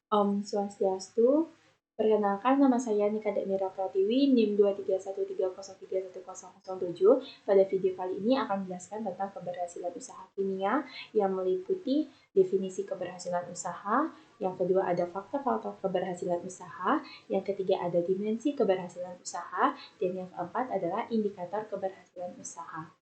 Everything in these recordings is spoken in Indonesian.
Om Swastiastu, perkenalkan nama saya Nika Dekmira Pratiwi, NIM 23130310007. Pada video kali ini akan menjelaskan tentang keberhasilan usaha kimia yang meliputi definisi keberhasilan usaha, yang kedua ada faktor-faktor keberhasilan usaha, yang ketiga ada dimensi keberhasilan usaha, dan yang keempat adalah indikator keberhasilan usaha.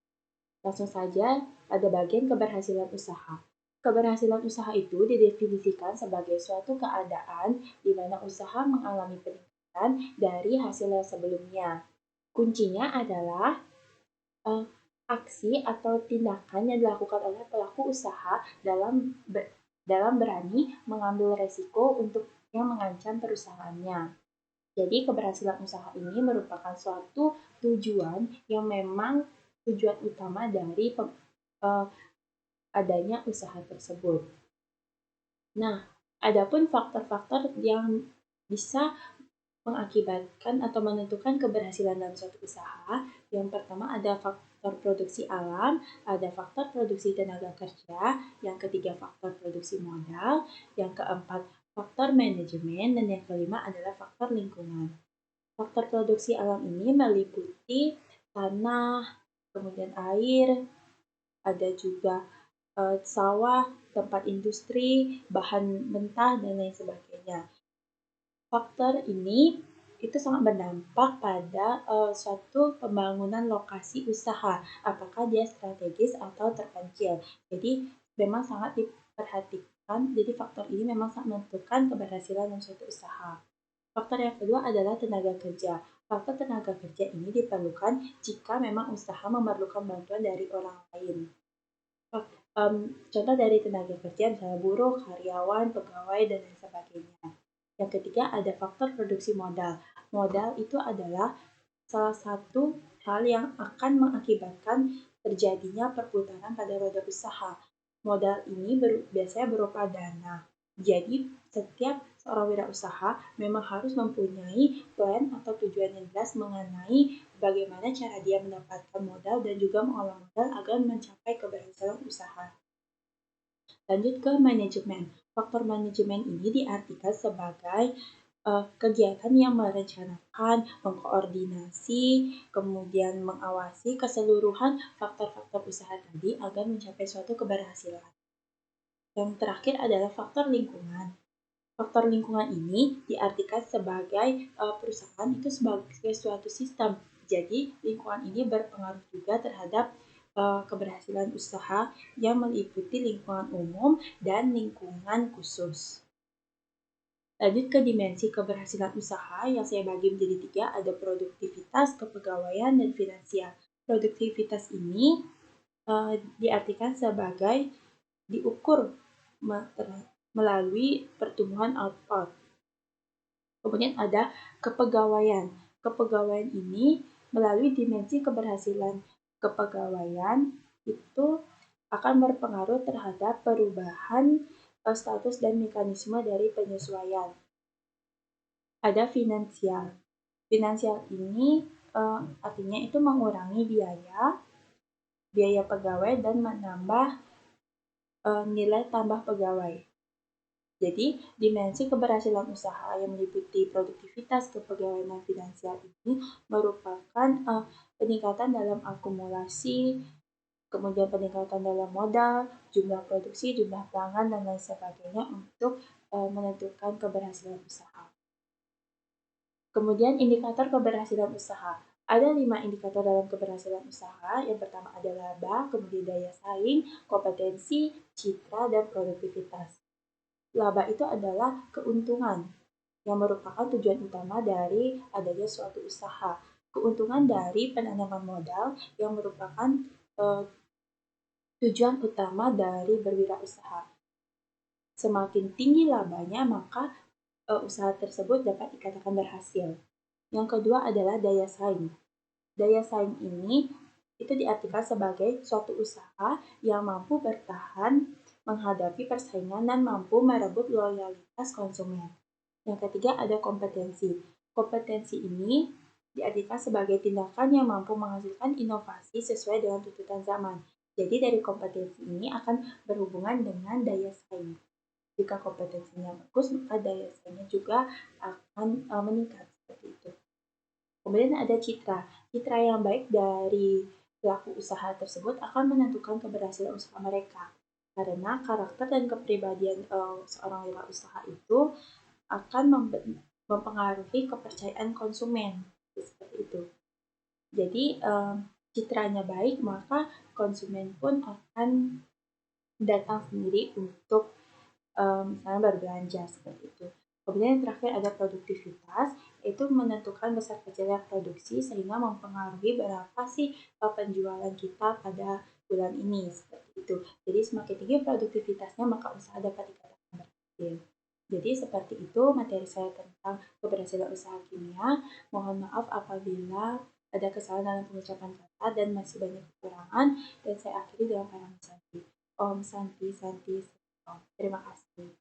Langsung saja pada bagian keberhasilan usaha. Keberhasilan usaha itu didefinisikan sebagai suatu keadaan di mana usaha mengalami peningkatan dari hasil yang sebelumnya. Kuncinya adalah aksi atau tindakan yang dilakukan oleh pelaku usaha dalam berani mengambil resiko untuk yang mengancam perusahaannya. Jadi keberhasilan usaha ini merupakan suatu tujuan yang memang tujuan utama dari adanya usaha tersebut. Nah, adapun faktor-faktor yang bisa mengakibatkan atau menentukan keberhasilan dalam suatu usaha, yang pertama ada faktor produksi alam, ada faktor produksi tenaga kerja, yang ketiga faktor produksi modal, yang keempat faktor manajemen, dan yang kelima adalah faktor lingkungan. Faktor produksi alam ini meliputi tanah, kemudian air, ada juga sawah, tempat industri, bahan mentah, dan lain sebagainya. Faktor ini itu sangat berdampak pada suatu pembangunan lokasi usaha, apakah dia strategis atau terpencil. Jadi memang sangat diperhatikan, jadi faktor ini memang sangat menentukan keberhasilan dalam suatu usaha. Faktor yang kedua adalah tenaga kerja. Faktor tenaga kerja ini diperlukan jika memang usaha memerlukan bantuan dari orang lain. Contoh dari tenaga kerja misalnya buruh, karyawan, pegawai, dan lain sebagainya. Yang ketiga ada faktor produksi modal. Modal itu adalah salah satu hal yang akan mengakibatkan terjadinya perputaran pada roda usaha. Modal ini biasanya berupa dana. Jadi, setiap seorang wirausaha memang harus mempunyai plan atau tujuan yang jelas mengenai bagaimana cara dia mendapatkan modal dan juga mengolah modal agar mencapai keberhasilan usaha. Lanjut ke manajemen. Faktor manajemen ini diartikan sebagai kegiatan yang merencanakan, mengkoordinasi, kemudian mengawasi keseluruhan faktor-faktor usaha tadi agar mencapai suatu keberhasilan. Yang terakhir adalah faktor lingkungan. Faktor lingkungan ini diartikan sebagai perusahaan itu sebagai suatu sistem. Jadi lingkungan ini berpengaruh juga terhadap keberhasilan usaha yang meliputi lingkungan umum dan lingkungan khusus. Lanjut ke dimensi keberhasilan usaha yang saya bagi menjadi 3, ada produktivitas, kepegawaian, dan finansial. Produktivitas ini diartikan sebagai diukur melalui pertumbuhan output. Kemudian ada kepegawaian. Kepegawaian ini melalui dimensi keberhasilan kepegawaian itu akan berpengaruh terhadap perubahan status dan mekanisme dari penyesuaian. Ada finansial. Finansial ini artinya itu mengurangi biaya pegawai dan menambah nilai tambah pegawai. Jadi, dimensi keberhasilan usaha yang meliputi produktivitas, kepegawaian, dan finansial ini merupakan peningkatan dalam akumulasi, kemudian peningkatan dalam modal, jumlah produksi, jumlah pelanggan, dan lain sebagainya untuk menentukan keberhasilan usaha. Kemudian indikator keberhasilan usaha. Ada 5 indikator dalam keberhasilan usaha. Yang pertama ada laba, kemudian daya saing, kompetensi, citra, dan produktivitas. Laba itu adalah keuntungan yang merupakan tujuan utama dari adanya suatu usaha. Keuntungan dari penanaman modal yang merupakan tujuan utama dari berwirausaha. Semakin tinggi labanya, maka usaha tersebut dapat dikatakan berhasil. Yang kedua adalah daya saing. Daya saing ini itu diartikan sebagai suatu usaha yang mampu bertahan menghadapi persaingan dan mampu merebut loyalitas konsumen. Yang ketiga ada kompetensi. Kompetensi ini diartikan sebagai tindakan yang mampu menghasilkan inovasi sesuai dengan tuntutan zaman. Jadi dari kompetensi ini akan berhubungan dengan daya saing. Jika kompetensinya bagus, maka daya saingnya juga akan meningkat seperti itu. Kemudian ada citra. Citra yang baik dari pelaku usaha tersebut akan menentukan keberhasilan usaha mereka. Karena karakter dan kepribadian seorang wirausaha itu akan mempengaruhi kepercayaan konsumen seperti itu. Jadi citranya baik, maka konsumen pun akan datang sendiri untuk misalnya berbelanja seperti itu. Kemudian yang terakhir ada produktivitas, itu menentukan besar kecilnya produksi sehingga mempengaruhi berapa sih penjualan kita pada bulan ini seperti itu. Jadi semakin tinggi produktivitasnya maka usaha dapat dikatakan berhasil. Jadi seperti itu materi saya tentang keberhasilan usaha kimia. Mohon maaf apabila ada kesalahan dalam pengucapan kata dan masih banyak kekurangan. Dan saya akhiri dengan parameter Santi. Om Santi Santi. Terima kasih.